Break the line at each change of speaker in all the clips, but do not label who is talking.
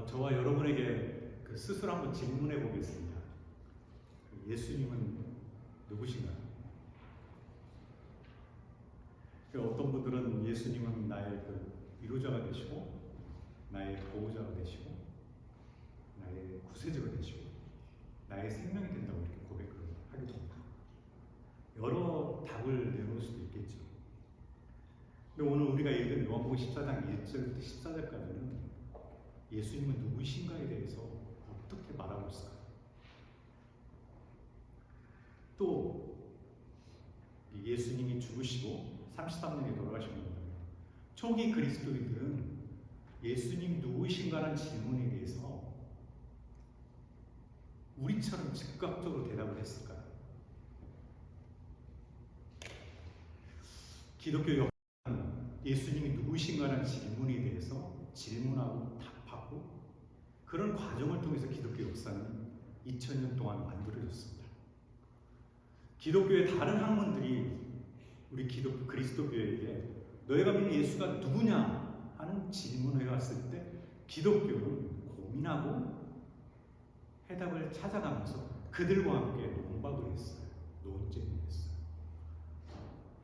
저와 여러분에게 스스로 한번 질문해 보겠습니다. 예수님은 누구신가요? 어떤 분들은 예수님은 나의 위로자가 되시고, 나의 보호자가 되시고, 나의 구세주가 되시고, 나의 생명이 된다고 이렇게 고백을 하기도 합니다. 여러 답을 내놓을 수도 있겠죠. 근데 오늘 우리가 읽은 요한복음 14장 1절부터 14절까지는 예수님은 누구신가에 대해서 어떻게 말하고 있을까요? 또 예수님이 죽으시고 33년에 돌아가신 겁니다. 초기 그리스도인들은 예수님 누구신가라는 질문에 대해서 우리처럼 즉각적으로 대답을 했을까요? 기독교 역사는 예수님이 누구신가라는 질문에 대해서 질문하고 답하고 그런 과정을 통해서 기독교 역사는 2000년 동안 만들어졌습니다. 기독교의 다른 학문들이 우리 그리스도교에게 너희가 믿는 예수가 누구냐 하는 질문을 해왔을 때 기독교는 고민하고 해답을 찾아가면서 그들과 함께 논박을 했어요. 논쟁을 했어요.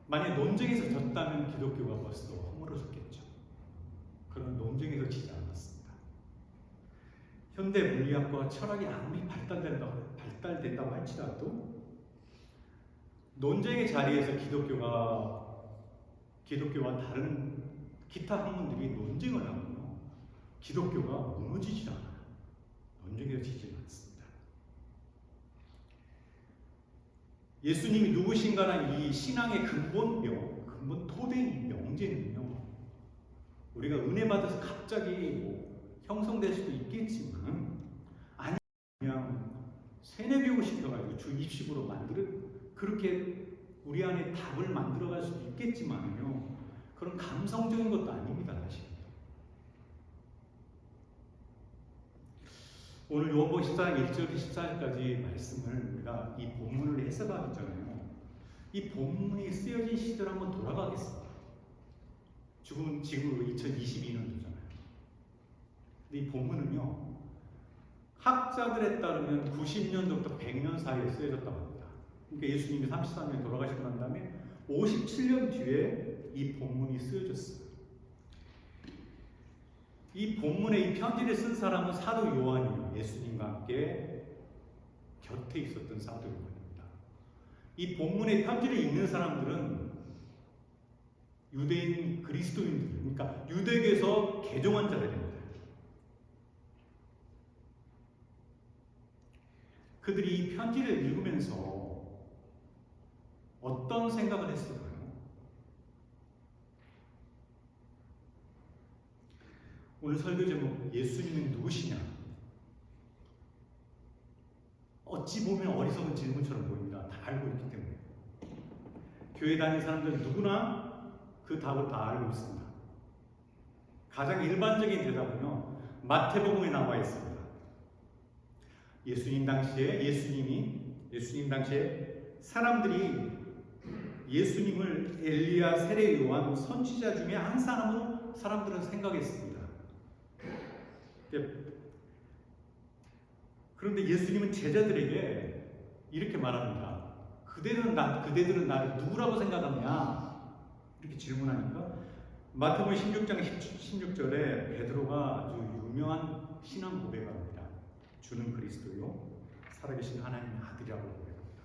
만약 논쟁에서 졌다면 기독교가 벌써 허물어졌겠죠. 그런 논쟁에서 지지 않았습니다. 현대 물리학과 철학이 아무리 발달된다고 할지라도 논쟁의 자리에서 기독교와 다른 기타 학문들이 논쟁을 하면요, 기독교가 무너지지 않아요. 논쟁에서 지지 않습니다. 예수님이 누구신가라는 이 신앙의 근본 토대인 명제는요, 우리가 은혜 받아서 갑자기 형성될 수도 있겠지만, 아니 그냥 세뇌교육을 시켜가지고 주입식으로 그렇게 우리 안에 답을 만들어갈 수도 있겠지만요, 그런 감성적인 것도 아닙니다, 사실. 오늘 요한복음 14장 1절부터 14절까지 말씀을 우리가 이 본문을 해석하기 전에요, 이 본문이 쓰여진 시절 한번 돌아가겠습니다. 지금 2022년도잖아요. 근데 이 본문은요, 학자들에 따르면 90년도부터 100년 사이에 쓰여졌다고 합니다. 그러니까 예수님이 33년에 돌아가시고 난 다음에 57년 뒤에 이 본문이 쓰여졌어요. 이 본문에 이 편지를 쓴 사람은 사도 요한이에요. 예수님과 함께 곁에 있었던 사도 요한입니다. 이 본문의 편지를 읽는 사람들은 유대인 그리스도인들, 그러니까 유대교에서 개종한 자들입니다. 그들이 이 편지를 읽으면서 어떤 생각을 했을까요? 오늘 설교 제목, 예수님은 누구시냐? 어찌 보면 어리석은 질문처럼 보입니다. 다 알고 있기 때문에. 교회 다니는 사람들은 누구나 그 답을 다 알고 있습니다. 가장 일반적인 대답은요, 마태복음에 나와 있습니다. 예수님 당시에 사람들이 예수님을 엘리야, 세례 요한, 선지자 중에 한 사람으로 사람들은 생각했습니다. 그런데 예수님은 제자들에게 이렇게 말합니다. 그대들은 나를 누구라고 생각하냐? 이렇게 질문하니까 마태복음 16장 16절에 베드로가 아주 유명한 신앙 고백을 합니다. 주는 그리스도요, 살아계신 하나님의 아들이라고 고백합니다.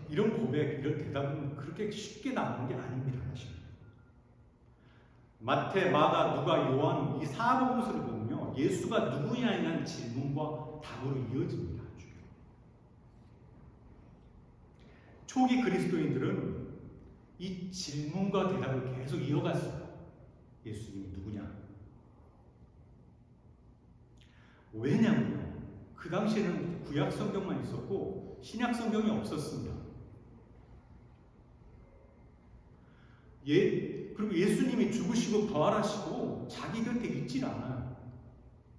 이런 고백, 이런 대답은 그렇게 쉽게 나오는 게 아닙니다, 사실. 마태, 마가, 누가, 요한 이 사복음서를 보면요, 예수가 누구냐는 질문과 답으로 이어집니다. 초기 그리스도인들은 이 질문과 대답을 계속 이어갔어요. 예수님이 누구냐? 왜냐면요, 그 당시에는 구약 성경만 있었고 신약 성경이 없었습니다. 그리고 예수님이 죽으시고 부활하시고 자기 곁에 있질 않아요.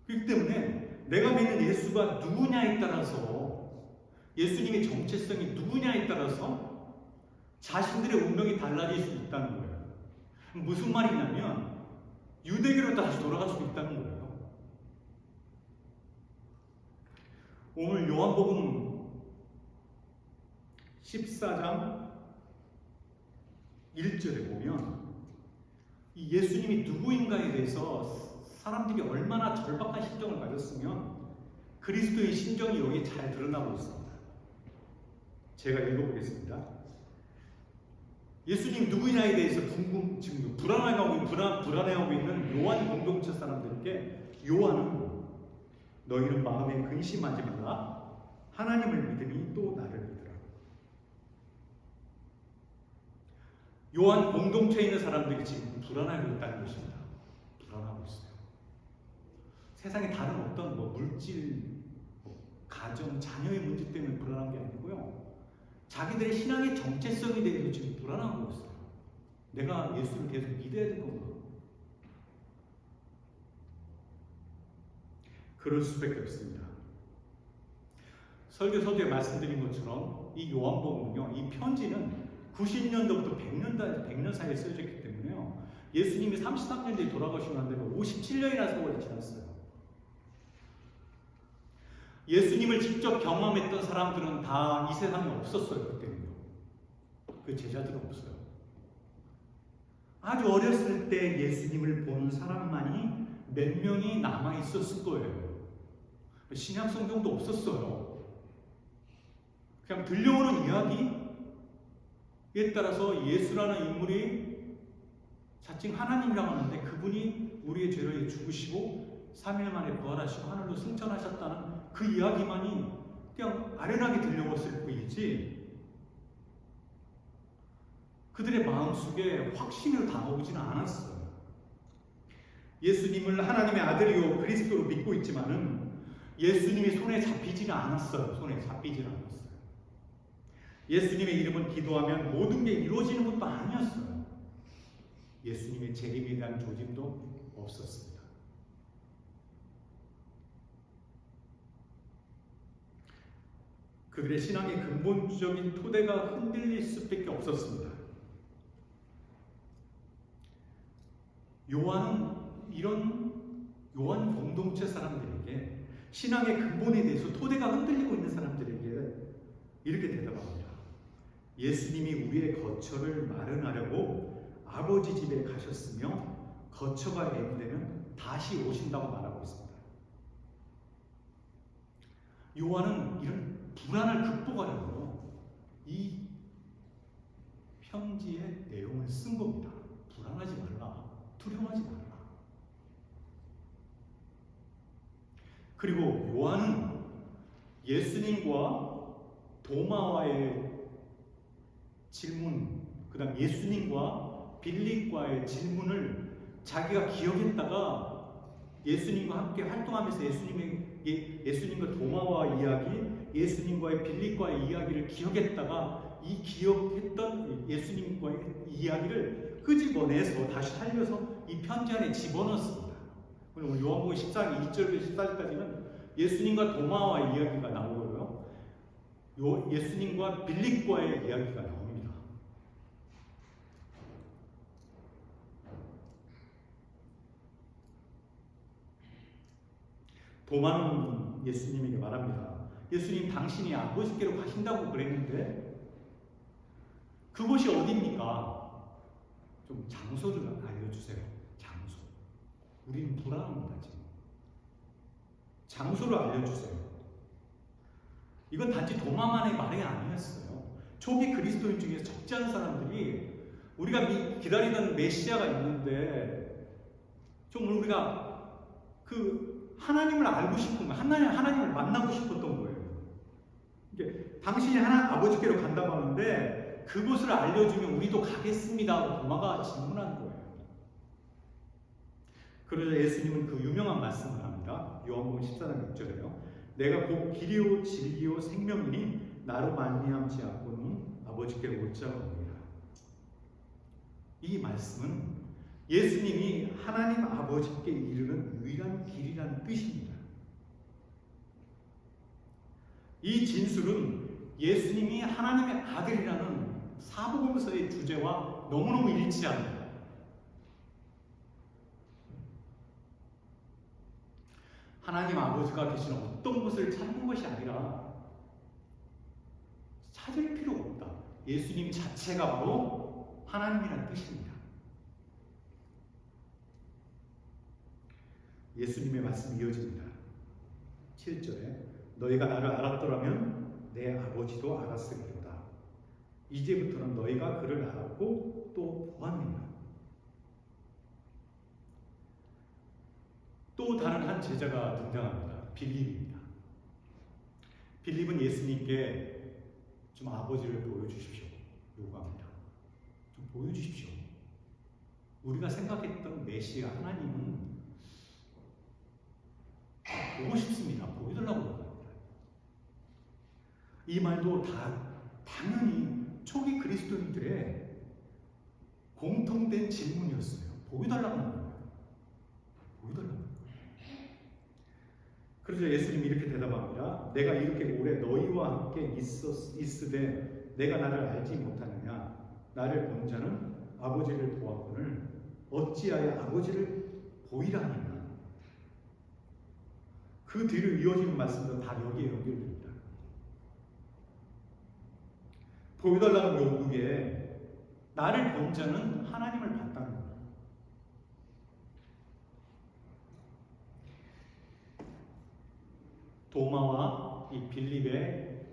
그렇기 때문에 내가 믿는 예수가 누구냐에 따라서, 예수님의 정체성이 누구냐에 따라서 자신들의 운명이 달라질 수 있다는 거예요. 무슨 말이냐면 유대교로 다시 돌아갈 수 있다는 거예요. 오늘 요한복음 14장 1절에 보면 이 예수님이 누구인가에 대해서 사람들이 얼마나 절박한 심정을 가졌으면 그리스도의 심정이 여기에 잘 드러나고 있습니다. 제가 읽어보겠습니다. 예수님 누구냐에 대해서 지금 불안해하고 있는 요한 공동체 사람들에게 요한은 너희는 마음에 근심하지 말라. 하나님을 믿으니 또 나를 믿으라. 요한 공동체에 있는 사람들이 지금 불안하고 있다는 것입니다. 불안하고 있어요. 세상에 다른 어떤 물질, 가정, 자녀의 문제 때문에 불안한 게 아니고요. 자기들의 신앙의 정체성에 대해서 지금 불안하고 있어요. 내가 예수를 계속 믿어야 될 건가? 그럴 수밖에 없습니다. 설교 서두에 말씀드린 것처럼 이 요한복음은요, 이 편지는 90년도부터 100년 사이에 쓰여졌기 때문에요. 예수님이 33년 뒤에 돌아가시고 난 다음에 57년이나 세월이 지났어요. 예수님을 직접 경험했던 사람들은 다 이 세상에 없었어요. 그때는요. 그 제자들은 없어요. 아주 어렸을 때 예수님을 본 사람만이 몇 명이 남아 있었을 거예요. 신약 성경도 없었어요. 그냥 들려오는 이야기에 따라서 예수라는 인물이 자칭 하나님이라고 하는데 그분이 우리의 죄를 위해 죽으시고 3일 만에 부활하시고 하늘로 승천하셨다는 그 이야기만이 그냥 아련하게 들려왔을 뿐이지 그들의 마음속에 확신을 담아오지는 않았어요. 예수님을 하나님의 아들이요 그리스도로 믿고 있지만은 예수님이 손에 잡히지는 않았어요. 손에 잡히지는 않았어요. 예수님의 이름은 기도하면 모든 게 이루어지는 것도 아니었어요. 예수님의 재림에 대한 조짐도 없었습니다. 그들의 신앙의 근본적인 토대가 흔들릴 수밖에 없었습니다. 요한은 이런 요한 공동체 사람들에게 신앙의 근본에 대해서 토대가 흔들리고 있는 사람들에게 이렇게 대답합니다. 예수님이 우리의 거처를 마련하려고 아버지 집에 가셨으며 거처가 애무되면 다시 오신다고 말하고 있습니다. 요한은 이런 불안을 극복하려고 이 편지의 내용을 쓴 겁니다. 불안하지 말라. 두려워하지 말라. 그리고 요한은 예수님과 도마와의 질문, 그 다음 예수님과 빌립과의 질문을 자기가 기억했다가 예수님과 함께 활동하면서 예수님과 도마와 이야기, 예수님과의 빌립과의 이야기를 기억했다가 이 기억했던 예수님과의 이야기를 끄집어내서 다시 살려서 이 편지 안에 집어넣었습니다. 오늘 요한복음 14장 2절부터 14절까지는 예수님과 도마와 이야기가 나오고요. 예수님과 빌립과의 이야기가 나옵니다. 도마는 예수님에게 말합니다. 예수님 당신이 아버지께로 가신다고 그랬는데 그곳이 어디입니까? 좀 장소를 알려주세요. 장소. 우리는 불안합니다. 지금. 장소를 알려주세요. 이건 단지 도마만의 말이 아니었어요. 초기 그리스도인 중에 적지 않은 사람들이 우리가 기다리던 메시아가 있는데 좀 우리가 그 하나님을 알고 싶은 거예요. 하나님을 만나고 싶었던 거예요. 이게 당신이 아버지께로 간다고 하는데 그곳을 알려주면 우리도 가겠습니다 하고 도마가 질문한 거예요. 그러자 예수님은 그 유명한 말씀을 합니다. 요한복음 14장 6절에요. 내가 곧 길이요 진리요 생명이니 나로 말미암지 않고는 아버지께로 올 자가 없느니라. 이 말씀은 예수님이 하나님 아버지께 이르는 유일한 길이라는 뜻입니다. 이 진술은 예수님이 하나님의 아들이라는 사복음서의 주제와 너무너무 일치합니다. 하나님 아버지가 계신 어떤 곳을 찾는 것이 아니라 찾을 필요가 없다. 예수님 자체가 바로 하나님이라는 뜻입니다. 예수님의 말씀이 이어집니다. 7절에 너희가 나를 알았더라면 내 아버지도 알았으리로다. 이제부터는 너희가 그를 알았고 또 보았느니라. 또 다른 한 제자가 등장합니다. 빌립입니다. 빌립은 예수님께 좀 아버지를 보여주십시오 요구합니다. 좀 보여주십시오. 우리가 생각했던 메시아 하나님은 보고 싶습니다. 보여달라고 합니다. 이 말도 당연히 초기 그리스도인들의 공통된 질문이었어요. 보여달라고 하는 거예요. 보여달라고. 그래서 예수님이 이렇게 대답합니다. 내가 이렇게 오래 너희와 함께 있으되 내가 나를 알지 못하느냐? 나를 본 자는 아버지를 보았거늘 어찌하여 아버지를 보이라 하느냐? 그 뒤로 이어지는 말씀도 다 여기에 연결됩니다. 보여달라는 요구에 나를 본 자는 하나님을 봤다는 겁니다. 도마와 이 빌립의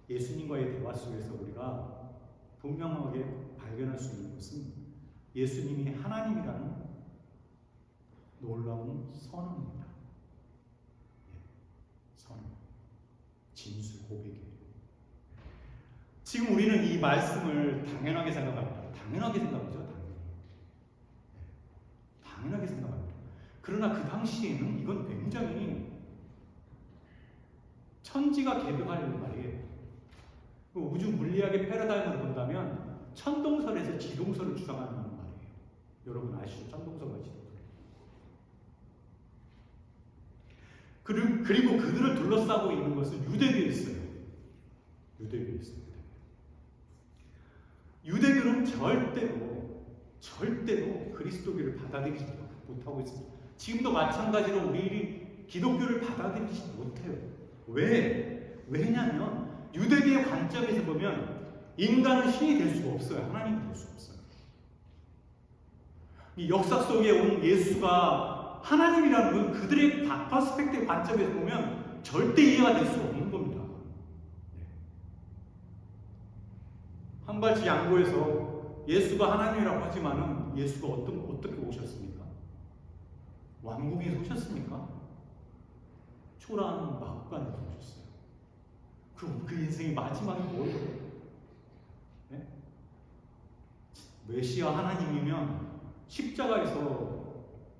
예수님과의 대화 속에서 우리가 분명하게 발견할 수 있는 것은 예수님이 하나님이라는 놀라운 선언입니다. 선언, 진술, 고백이에요. 지금 우리는 이 말씀을 당연하게 생각합니다. 당연하게 생각하죠. 당연하게 생각합니다. 그러나 그 당시에는 이건 굉장히 천지가 개벽할 말이에요. 우주 물리학의 패러다임을 본다면 천동설에서 지동설을 주장하는 말이에요. 여러분 아시죠? 천동설과 지동설. 그리고 그들을 둘러싸고 있는 것은 유대교에 있어요. 유대교에 있어요. 유대교는 절대로 그리스도교를 받아들이지 못하고 있습니다. 지금도 마찬가지로 우리 기독교를 받아들이지 못해요. 왜냐하면 유대교의 관점에서 보면 인간은 신이 될 수가 없어요. 하나님이 될 수가 없어요. 이 역사 속에 온 예수가 하나님이라는 건 그들의 퍼스펙티브 관점에서 보면 절대 이해가 될 수 없는 겁니다. 한 발씩 양보해서 예수가 하나님이라고 하지만은 예수가 어떻게 오셨습니까? 왕궁에서 오셨습니까? 초라한 마구간에서 오셨어요. 그 인생의 마지막이 뭐예요? 네? 메시아 하나님이면 십자가에서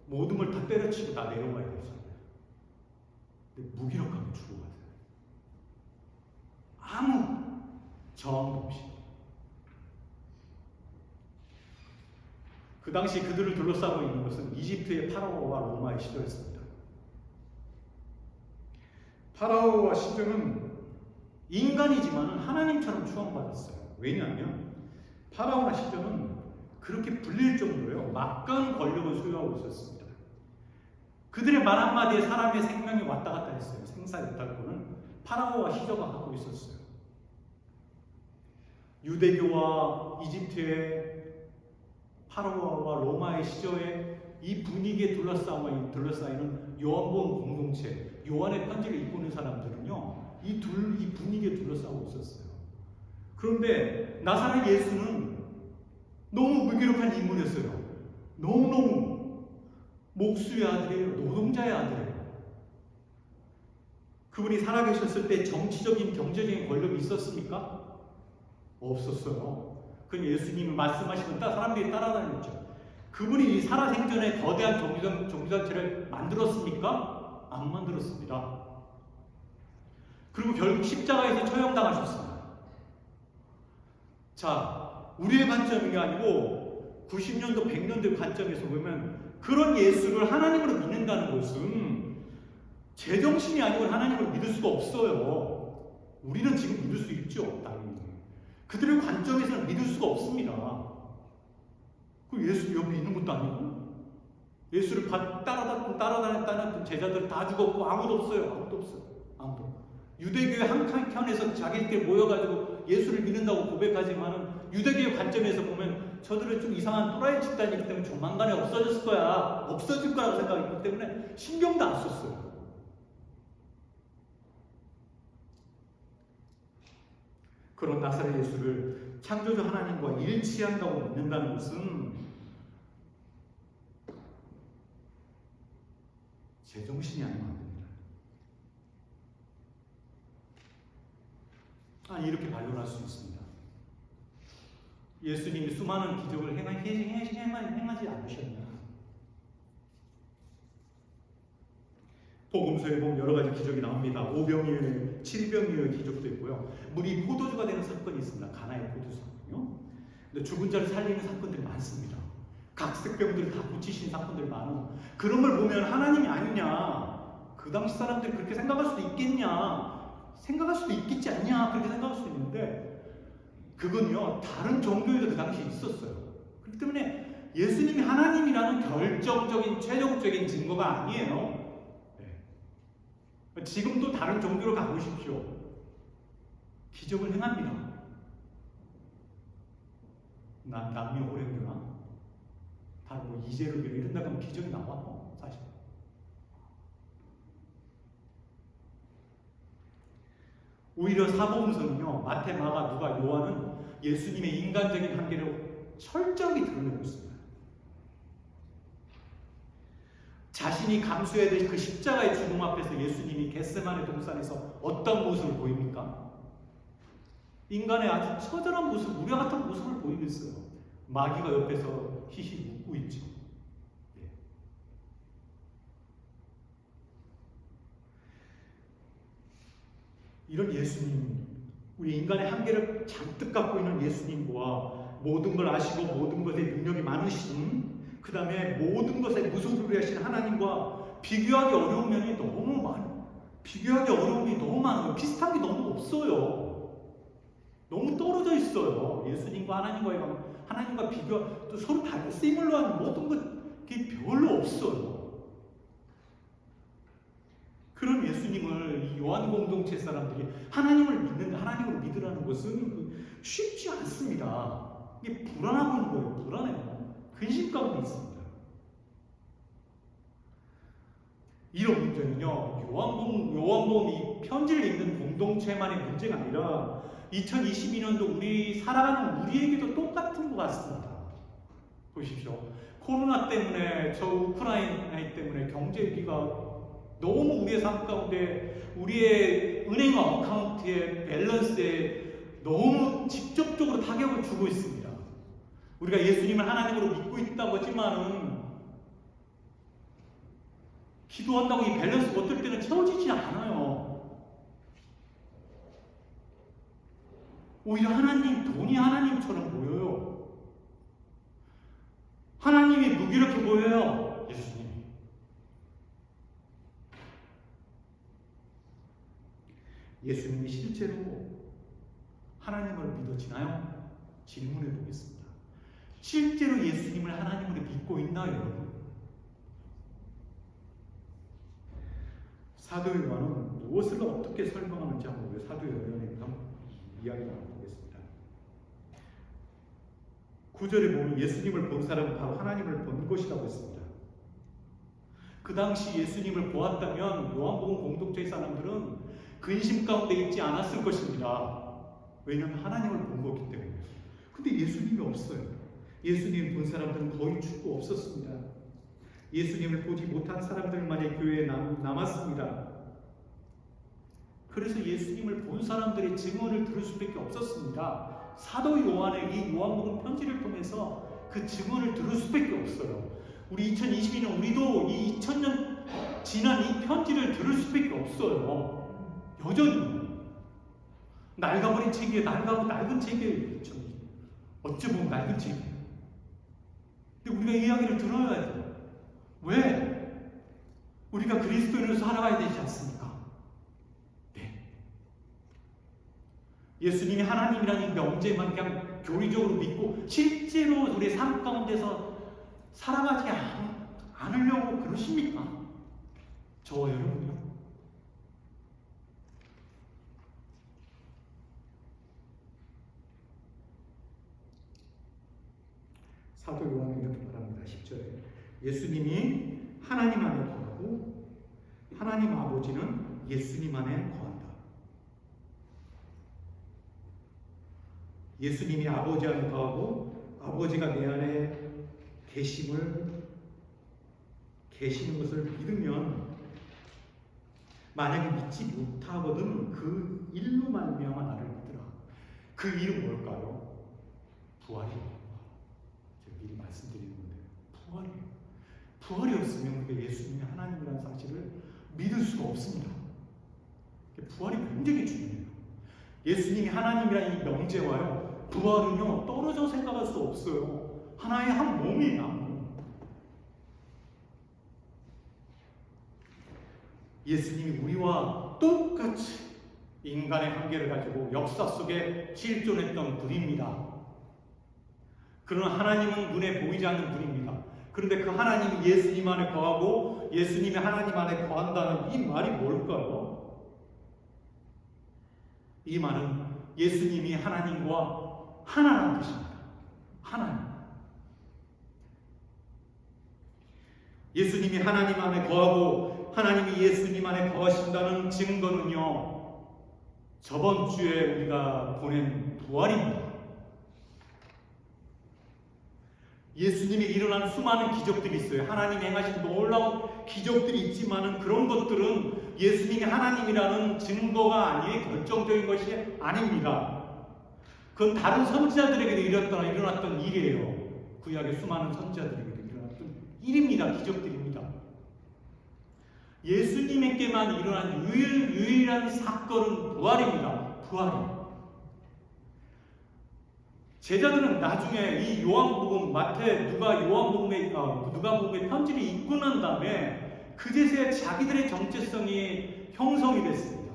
모든 걸 다 때려치고 다 내려가야 되잖아요. 근데 무기력하게 죽어가세요. 아무 저항도 없이. 그 당시 그들을 둘러싸고 있는 것은 이집트의 파라오와 로마의 시절이었습니다. 파라오와 시절은 인간이지만 하나님처럼 추앙받았어요. 왜냐하면 파라오나 시절은 그렇게 불릴 정도로요 막강한 권력을 소유하고 있었습니다. 그들의 말 한마디에 사람의 생명이 왔다 갔다 했어요. 생사유탈권은 파라오와 시저가 갖고 있었어요. 유대교와 이집트의 파라오와 로마의 시절에 이 분위기에 둘러싸이는 요한복음 공동체, 요한의 편지를 읽고 있는 사람들은요 이 분위기에 둘러싸고 있었어요. 그런데 나사렛 예수는 너무 무기력한 인물이었어요. 너무너무 목수의 아들이에요. 노동자의 아들이에요. 그분이 살아계셨을 때 정치적인 경제적인 권력이 있었습니까? 없었어요. 그 예수님이 말씀하시면 사람들이 따라다녔죠. 그분이 살아생전에 거대한 종교단체를 만들었습니까? 안 만들었습니다. 그리고 결국 십자가에서 처형당하셨습니다. 자, 우리의 관점이 아니고 90년도, 100년도의 관점에서 보면 그런 예수를 하나님으로 믿는다는 것은 제정신이 아니고 하나님을 믿을 수가 없어요. 우리는 지금 믿을 수 있죠, 당연히. 그들의 관점에서는 믿을 수가 없습니다. 그 예수 옆에 있는 것도 아니고. 예수를 따라다녔다는 제자들 다 죽었고 아무도 없어요. 아무도 없어요. 아무도. 유대교의 한 켠에서 자기들끼리 모여가지고 예수를 믿는다고 고백하지만은 유대교의 관점에서 보면 저들은 좀 이상한 또라이 집단이기 때문에 조만간에 없어졌을 거야. 없어질 거라고 생각했기 때문에 신경도 안 썼어요. 그런 나사렛 예수를 창조주 하나님과 일치한다고 믿는다는 것은 제정신이 아니면 안 됩니다. 아니, 이렇게 반론할 수 있습니다. 예수님이 수많은 기적을 행하지 않으셨냐? 복음서에 보면 여러 가지 기적이 나옵니다. 오병이어의 7병이어의 기적도 있고요. 물이 포도주가 되는 사건이 있습니다. 가나의 포도주 사건이요. 근데 죽은 자를 살리는 사건들이 많습니다. 각색병들을 다 고치신 사건들이 많아. 그런 걸 보면 하나님이 아니냐? 그 당시 사람들이 그렇게 생각할 수도 있겠냐? 생각할 수도 있겠지 않냐? 그렇게 생각할 수 있는데 그건요, 다른 종교에도 그 당시에 있었어요. 그렇기 때문에 예수님이 하나님이라는 결정적인 최종적인 증거가 아니에요. 지금도 다른 종교로 가보십시오. 기적을 행합니다. 남미 호랭교나 다른 뭐 이재료교나 이런 데 가면 기적이 나와요. 사실. 오히려 사복음서는요, 마태, 마가, 누가, 요한은 예수님의 인간적인 한계를 철저히 드러내고 있습니다. 자신이 감수해야 될 그 십자가의 죽음 앞에서 예수님이 겟세마네 동산에서 어떤 모습을 보입니까? 인간의 아주 처절한 모습, 우리 같은 모습을 보이고 있어요. 마귀가 옆에서 히히 웃고 있죠. 예. 이런 예수님, 우리 인간의 한계를 잔뜩 갖고 있는 예수님과 모든 걸 아시고 모든 것에 능력이 많으신, 그 다음에 모든 것에 무소불위하신 하나님과 비교하기 어려운 면이 너무 많아요. 비교하기 어려운 게 너무 많아요. 비슷한 게 너무 없어요. 너무 떨어져 있어요. 예수님과 하나님과 비교, 또 서로 다른 쓰임을로 하는 모든 것이 별로 없어요. 그런 예수님을 이 요한 공동체 사람들이 하나님으로 믿으라는 것은 쉽지 않습니다. 이게 불안한 거예요. 불안해요. 근심 가운데 있습니다. 이런 문제는요, 요한복음 이 편지를 읽는 공동체만의 문제가 아니라 2022년도 우리 살아가는 우리에게도 똑같은 것 같습니다. 보십시오. 코로나 때문에, 저 우크라이나 때문에 경제 위기가 너무 우리의 삶 가운데, 우리의 은행 어카운트의 밸런스에 너무 직접적으로 타격을 주고 있습니다. 우리가 예수님을 하나님으로 믿고 있다고 하지만은 기도한다고 이 밸런스가 어떨 때는 채워지지 않아요. 오히려 돈이 하나님처럼 보여요. 하나님이 무기력해 보여요. 예수님이. 예수님이 실제로 하나님을 믿어지나요? 질문해 보겠습니다. 실제로 예수님을 하나님으로 믿고 있나요, 여러분? 사도 요한은 무엇을 어떻게 설명하는지 한번 우리 사도 요한의 이야기 나눠보겠습니다. 9절에 보면 예수님을 본 사람은 바로 하나님을 본 것이라고 했습니다. 그 당시 예수님을 보았다면 요한복음 공동체의 사람들은 근심 가운데 있지 않았을 것입니다. 왜냐하면 하나님을 본 거기 때문에. 근데 예수님이 없어요. 예수님을 본 사람들은 거의 죽고 없었습니다. 예수님을 보지 못한 사람들만이 교회에 남았습니다. 그래서 예수님을 본 사람들의 증언을 들을 수밖에 없었습니다. 사도 요한의 이 요한복음 편지를 통해서 그 증언을 들을 수밖에 없어요. 우리 2022년 우리도 이 2000년 지난 이 편지를 들을 수밖에 없어요. 여전히 낡아버린 책이에요. 낡은 책이에요. 어찌 보면 낡은 책이에요. 근데 우리가 이 이야기를 들어야 돼요. 왜? 우리가 그리스도인으로서 살아가야 되지 않습니까? 네. 예수님이 하나님이라는 명제만 그냥 교리적으로 믿고 실제로 우리의 삶 가운데서 살아가지 않으려고 그러십니까? 저와 여러분요. 사도 요한은 이렇게 말합니다. 10절에 예수님이 하나님 안에 거하고 하나님 아버지는 예수님 안에 거한다. 예수님이 아버지 안에 거하고 아버지가 내 안에 계시는 것을 믿으면, 만약에 믿지 못하거든 그 일로 말미암아 나를 믿으라. 그 일은 뭘까요? 부활이에요. 제가 미리 말씀드리는 건데 부활이에요. 부활이 없으면 우리가 예수님이 하나님이라는 사실을 믿을 수가 없습니다. 부활이 굉장히 중요해요. 예수님이 하나님이라는 이 명제와요, 부활은요 떨어져 생각할 수 없어요. 하나의 한 몸이에요. 한 몸. 예수님이 우리와 똑같이 인간의 한계를 가지고 역사 속에 실존했던 분입니다. 그러나 하나님은 눈에 보이지 않는 분입니다. 그런데 그 하나님이 예수님 안에 거하고 예수님이 하나님 안에 거한다는 이 말이 뭘까요? 이 말은 예수님이 하나님과 하나라는 뜻입니다. 하나님. 예수님이 하나님 안에 거하고 하나님이 예수님 안에 거하신다는 증거는요, 저번 주에 우리가 보낸 부활입니다. 예수님이 일어난 수많은 기적들이 있어요. 하나님이 행하신 놀라운 기적들이 있지만은 그런 것들은 예수님이 하나님이라는 증거가 아니에요. 결정적인 것이 아닙니다. 그건 다른 선지자들에게도 일어났던 일이에요. 구약의 수많은 선지자들에게도 일어났던 일입니다. 기적들입니다. 예수님에게만 일어난 유일한 사건은 부활입니다. 부활입니다. 제자들은 나중에 이 요한복음, 누가복음의 편지를 읽고 난 다음에 그제서야 자기들의 정체성이 형성이 됐습니다.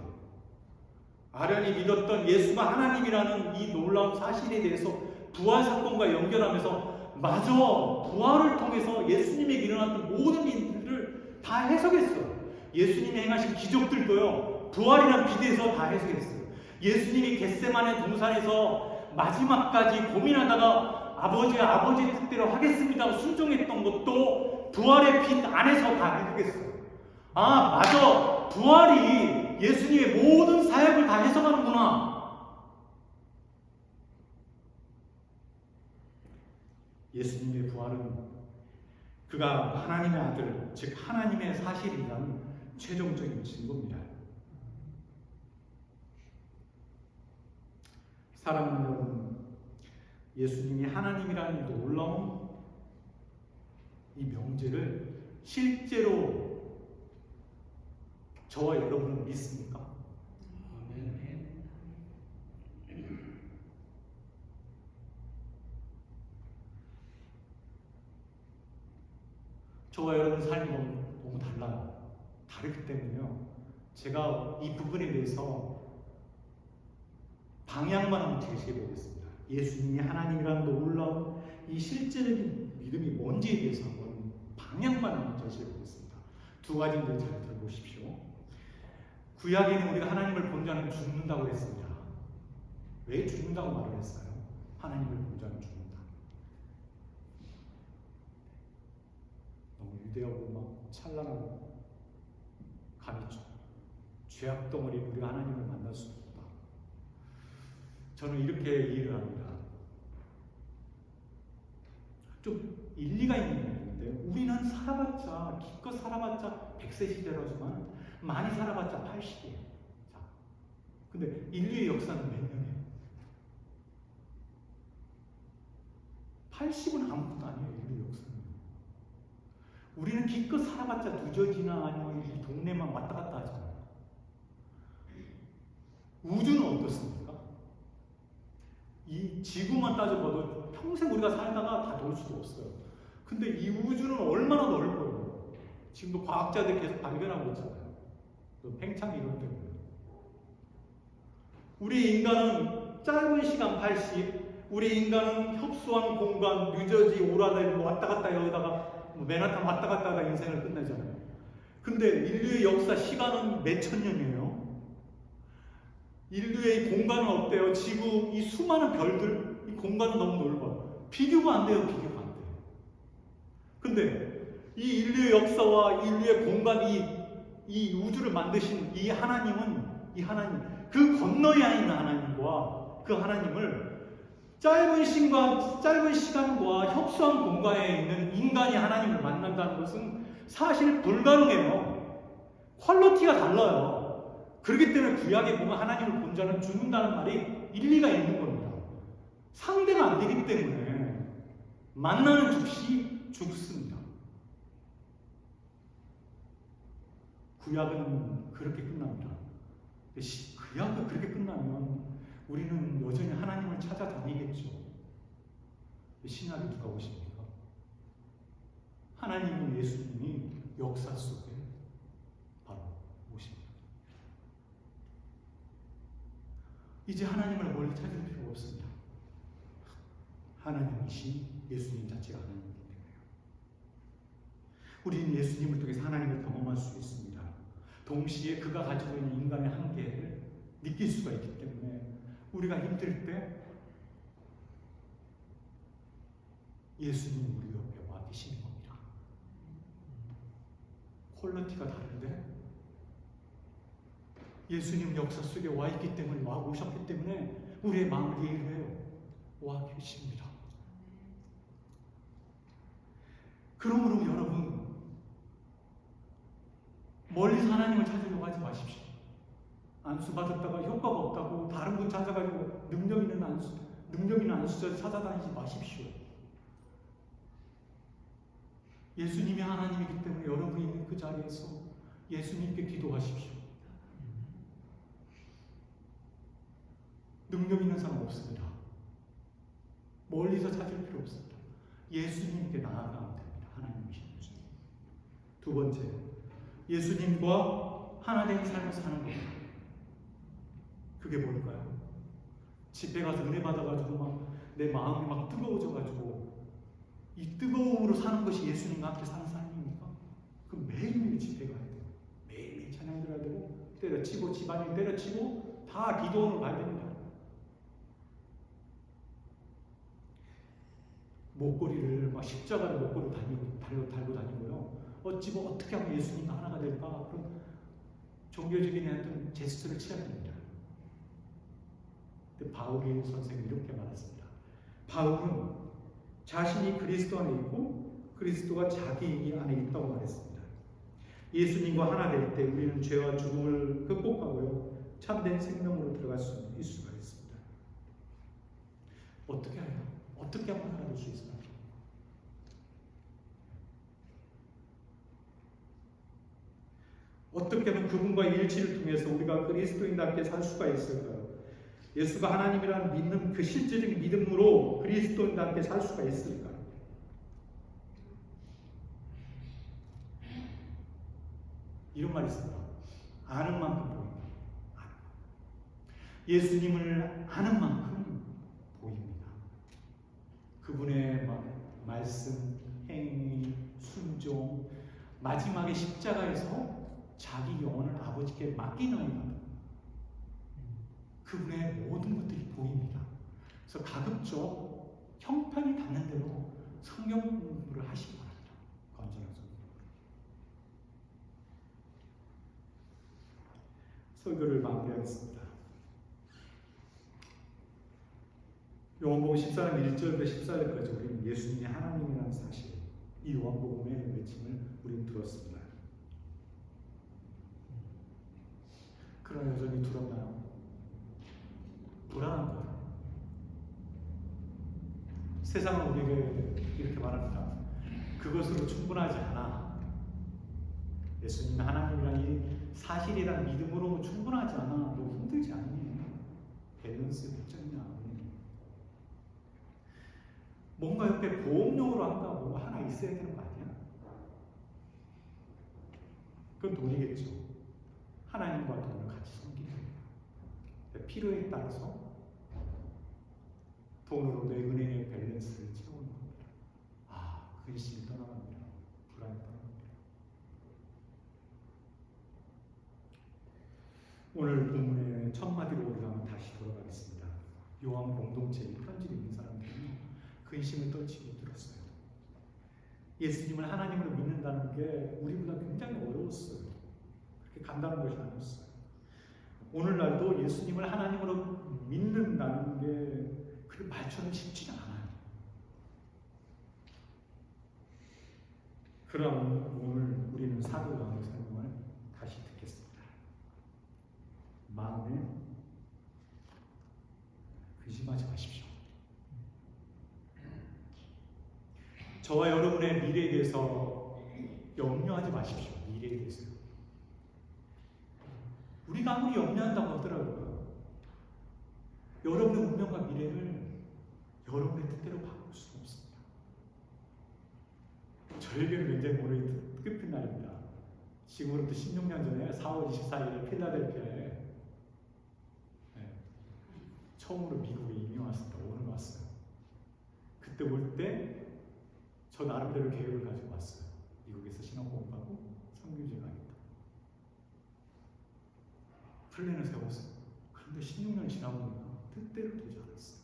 아련히 믿었던 예수가 하나님이라는 이 놀라운 사실에 대해서 부활 사건과 연결하면서 마저 부활을 통해서 예수님에게 일어났던 모든 일들을 다 해석했어요. 예수님이 행하신 기적들도요, 부활이란 비대해서 다 해석했어요. 예수님이 겟세마네 동산에서 마지막까지 고민하다가 아버지의 뜻대로 하겠습니다 순종했던 것도 부활의 빛 안에서 다 해석했어요. 아, 맞아. 부활이 예수님의 모든 사역을 다 해석하는구나. 예수님의 부활은 그가 하나님의 아들, 즉 하나님의 사실이라는 최종적인 증거입니다. 사랑하는 여러분, 예수님이 하나님이라는 놀라운 이 명제를 실제로 저와 여러분은 믿습니까? 저와 여러분 삶이 너무 달라요. 다르기 때문에요, 제가 이 부분에 대해서 방향만 한번 제시해 보겠습니다. 예수님이 하나님이라는 놀라운 이 실제적인 믿음이 뭔지에 대해서 한번 방향만 한번 제시해 보겠습니다. 두 가지인데 잘 들어보십시오. 구약에는 우리가 하나님을 본 자는 죽는다고 했습니다. 왜 죽는다고 말을 했어요? 하나님을 본 자는 죽는다. 너무 위대하고 막 찬란하고 감히 죄악 덩어리 우리가 하나님을 만날 수 없다. 저는 이렇게 이해를 합니다. 좀 일리가 있는 얘기인데, 우리는 살아봤자, 기껏 살아봤자 100세 시대라지만 많이 살아봤자 80이에요. 자, 근데 인류의 역사는 몇 년이에요? 80은 아무것도 아니에요. 인류 역사는. 우리는 기껏 살아봤자 누적이나 아니면 이 동네만 왔다 갔다 하잖아요. 우주는 어떻습니까? 이 지구만 따져봐도 평생 우리가 살다가 다 돌 수도 없어요. 근데 이 우주는 얼마나 넓어요. 지금도 과학자들이 계속 발견하고 있잖아요. 팽창 이론 때문에. 우리 인간은 짧은 시간 80, 우리 인간은 협소한 공간, 뉴저지, 오라벨로 왔다 갔다 여기다가 맨하탄 왔다 갔다 하다 인생을 끝내잖아요. 근데 인류의 역사 시간은 몇천 년이에요. 인류의 이 공간은 어때요? 지구 이 수많은 별들 이 공간은 너무 넓어. 비교가 안 돼요. 비교가 안 돼요. 근데 이 인류의 역사와 인류의 공간 이 우주를 만드신 이 하나님 그 건너에 있는 하나님과 그 하나님을 짧은 시간과 협소한 공간에 있는 인간이 하나님을 만난다는 것은 사실 불가능해요. 퀄리티가 달라요. 그렇기 때문에 구약에 보면 하나님을 본 자는 죽는다는 말이 일리가 있는 겁니다. 상대가 안 되기 때문에 만나는 즉시 죽습니다. 구약은 그렇게 끝납니다. 구약이 그렇게 끝나면 우리는 여전히 하나님을 찾아다니겠죠. 신약에 누가 오십니까? 하나님은 예수님이 역사 속에 바로 오십니다. 이제 하나님을 멀리 찾을 필요가 없습니다. 하나님이신 예수님 자체가 하나님이기 때문에요. 우리는 예수님을 통해서 하나님을 경험할 수 있습니다. 동시에 그가 가지고 있는 인간의 한계를 느낄 수가 있기 때문에 우리가 힘들 때 예수님 우리 옆에 와 계시는 겁니다. 퀄리티가 다른데 예수님 역사 속에 와 있기 때문에 와 오셨기 때문에 우리의 마음을 이해해요. 와 계십니다. 그러므로 여러분 멀리서 하나님을 찾으려고 하지 마십시오. 안수 받았다가 효과가 없다고 다른 분 찾아가지고 능력 있는 안수자 찾아다니지 마십시오. 예수님이 하나님이기 때문에 여러분이 있는 그 자리에서 예수님께 기도하십시오. 능력 있는 사람 없습니다. 멀리서 찾을 필요 없습니다. 예수님께 나아가면 됩니다. 하나님이신 예수님. 두 번째, 예수님과 하나 된 삶을 사는 겁니다. 그게 뭘까요? 집회 가서 은혜 받아가지고 막 내 마음이 막 뜨거워져가지고 이 뜨거움으로 사는 것이 예수님과 함께 사는 삶입니까? 그럼 매일매일 집회 가야 돼요. 매일매일 찬양 들어야 되고 때려치고 집안일 때려치고 다 기도원으로 가야 됩니다. 목걸이를 막 십자가를 목걸이로 달고 다니고요. 어떻게 하면 예수님과 하나가 될까? 그런 종교적인 어떤 제스처를 취해야 됩니다. 근데 바울이 선생님이 이렇게 말했습니다. 바울은 자신이 그리스도 안에 있고 그리스도가 자기 안에 있다고 말했습니다. 예수님과 하나 될 때 우리는 죄와 죽음을 극복하고요. 참된 생명으로 들어갈 수 있을 수가 있습니다. 어떻게 해요? 어떻게 하면 하나 될 수 있을까요? 어떻게 하면 그분과의 일치를 통해서 우리가 그리스도인답게 살 수가 있을까요? 예수가 하나님이라는 믿는 그 실제적인 믿음으로 그리스도인답게 살 수가 있을까요? 이런 말이 있습니다. 아는 만큼 보인다. 예수님을 아는 만큼 보입니다. 그분의 말씀, 행위, 순종, 마지막에 십자가에서 자기 영혼을 아버지께 맡기는 그분의 모든 것들이 보입니다. 그래서 가급적 형편이 닿는 대로 성경 공부를 하시기 바랍니다. 건전한 성경. 설교를 마무리하겠습니다. 요한복음 14장 1절부터 14절까지 우리는 예수님이 하나님이라는 사실, 이 요한복음의 외침을 우리는 들었습니다. 그러나 여전히 두렵나요? 불안한 거예요. 세상은 우리에게 이렇게 말합니다. 그것으로 충분하지 않아. 예수님이 하나님이란 이 사실이란 믿음으로 충분하지 않아. 너 힘들지 않니? 밸런스 백점이야. 뭔가 옆에 보험용으로 한가 뭔가 하나 있어야 되는 거 아니야? 그건 돈이겠죠. 하나님과 돈을 같이 섬기는 거예요. 필요에 따라서 돈으로 내 은혜의 밸런스를 채우는 겁니다. 근심이 떠나갑니다. 오늘 본문의 첫 마디로 우리가 다시 돌아가겠습니다. 요한 공동체의 편지를 읽는 사람들은 근심을 떨치고 들었어요. 예수님을 하나님으로 믿는다는 게 우리보다 굉장히 어려웠어요. 그렇게 간단한 것이 아니었어요. 오늘날도 예수님을 하나님으로 믿는다는 게 그렇게 말처럼 쉽지가 않아요. 그럼 오늘 우리는 사도 요한의 설명을 다시 듣겠습니다. 마음에 근심하지 마십시오. 저와 여러분의 미래에 대해서 염려하지 마십시오. 미래에 대해서. 우리가 아무리 염려한다고 하더라고요. 여러분의 운명과 미래를 여러분의 뜻대로 바꿀 수는 없습니다. 저에게는 굉장히 오늘 뜻깊은 날입니다. 지금으로부터 16년 전에 4월 24일에 필라델피아에 처음으로 미국에 이민 왔습니다. 오늘 왔어요. 그때 올 때 저 나름대로 계획을 가지고 왔어요. 미국에서 신앙 공부하고 선교지에 가겠다. 플랜을 세웠어요. 그런데 16년 지나고 보니까 뜻대로 되지 않았어요.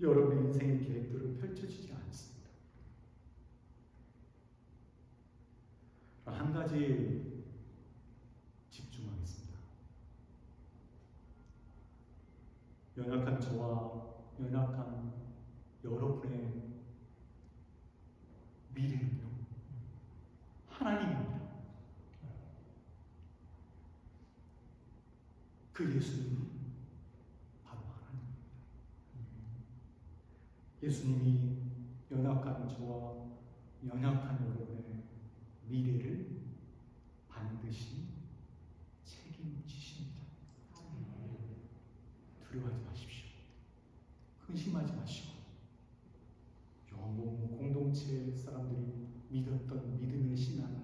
여러분의 인생의 계획대로 펼쳐지지 않습니다. 한 가지 집중하겠습니다. 연약한 저와 연약한 여러분의 미래는요, 하나님입니다. 그 예수님이 바로 하나님입니다. 예수님이 연약한 저와 연약한 여러분의 미래를 반드시 책임지십니다. 두려워하지 마십시오. 근심하지 마시고, 요한 공동체 사람들이 믿었던 믿음의 신앙을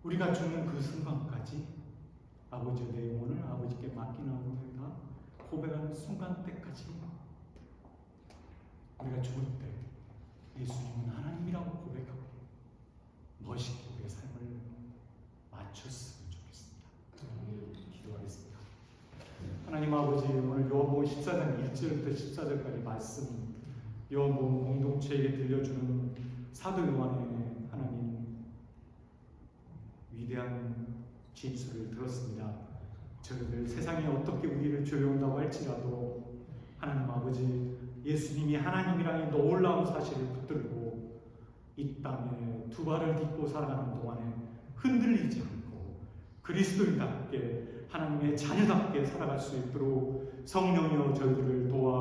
우리가 죽는 그 순간까지 아버지의 내 영혼을 아버지께 맡기나오다 고백하는 순간 때까지 우리가 죽을 때 예수님은 하나님이라고 고백하고 멋있게 우리의 삶을 마쳤으면 좋겠습니다. 기도하겠습니다. 하나님 아버지, 오늘 요한복음 14장 1절부터 14절까지 말씀, 요한복음 공동체에게 들려주는 사도 요한의 하나님 위대한 진술을 들었습니다. 저희들 세상이 어떻게 우리를 조여온다고 할지라도 하나님 아버지, 예수님이 하나님이라는 놀라운 사실을 붙들고 이 땅에 두 발을 딛고 살아가는 동안에 흔들리지 않고 그리스도인답게 하나님의 자녀답게 살아갈 수 있도록 성령이여 저희들을 도와